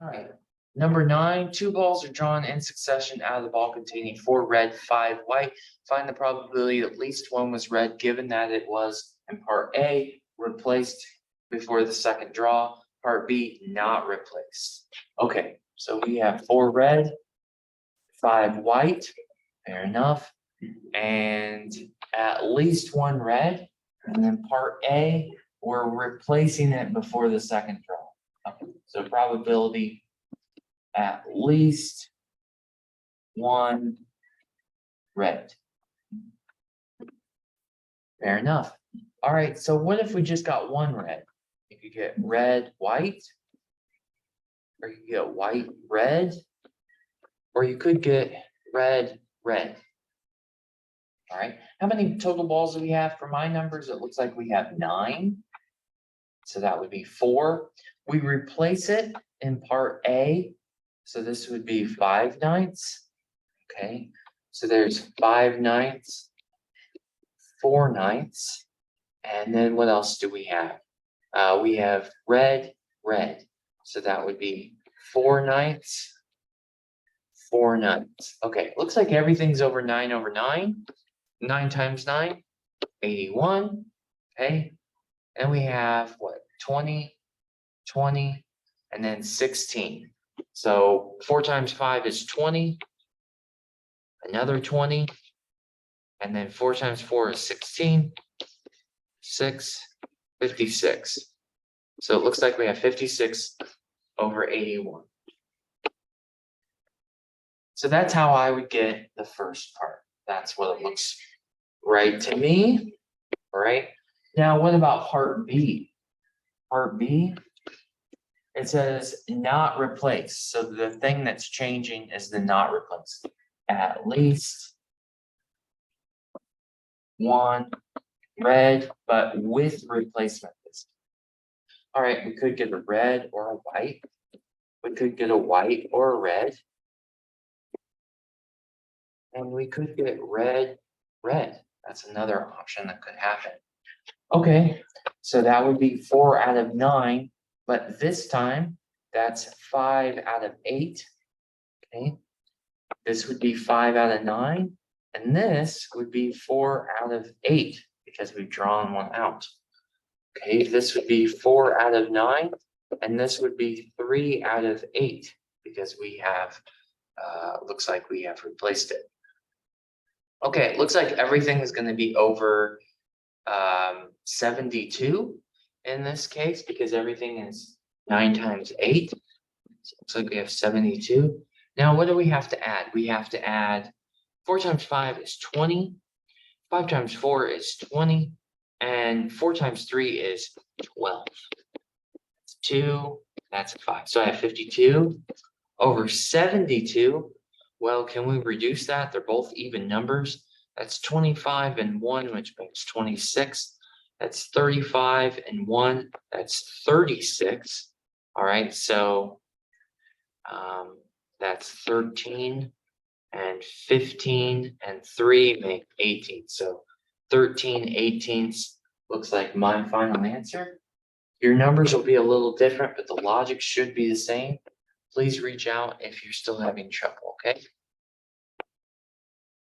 All right. Number 9, 2 balls are drawn in succession out of the ball containing 4 red, 5 white. Find the probability at least one was red, given that it was in part A, replaced before the second draw, part B, not replaced. Okay, so we have 4 red, 5 white, fair enough, and at least 1 red. And then part A, we're replacing it before the second draw. Okay, so probability at least 1 red. Fair enough. All right, so what if we just got 1 red? You could get red, white, or you could get white, red, or you could get red, red. All right, how many total balls do we have? For my numbers, it looks like we have 9. So that would be 4. We replace it in part A. So this would be 5 ninths. Okay, so there's 5 ninths, 4 ninths. And then what else do we have? We have red, red. So that would be 4 ninths, 4 ninths. Okay, looks like everything's over 9 over 9. 9 times 9, 81. Okay, and we have what? 20, 20, and then 16. So 4 times 5 is 20, another 20, and then 4 times 4 is 16, 6, 56. So it looks like we have 56 over 81. So that's how I would get the first part. That's what it looks right to me, right? Now, what about part B? Part B, it says not replace. So the thing that's changing is the not replace. At least 1 red, but with replacement. All right, we could get a red or a white. We could get a white or a red. And we could get red, red. That's another option that could happen. Okay, so that would be 4 out of 9, but this time that's 5 out of 8. Okay, this would be 5 out of 9, and this would be 4 out of 8 because we've drawn one out. Okay, this would be 4 out of 9, and this would be 3 out of 8 because we have, looks like we have replaced it. Okay, it looks like everything is going to be over 72 in this case because everything is 9 times 8. So it looks like we have 72. Now, what do we have to add? We have to add 4 times 5 is 20. 5 times 4 is 20. And 4 times 3 is 12. That's 2. That's 5. So I have 52 over 72. Well, can we reduce that? They're both even numbers. That's 25 and 1, which makes 26. That's 35 and 1. That's 36. All right, so that's 13 and 15 and 3 make 18. So 13 18ths looks like my final answer. Your numbers will be a little different, but the logic should be the same. Please reach out if you're still having trouble, okay?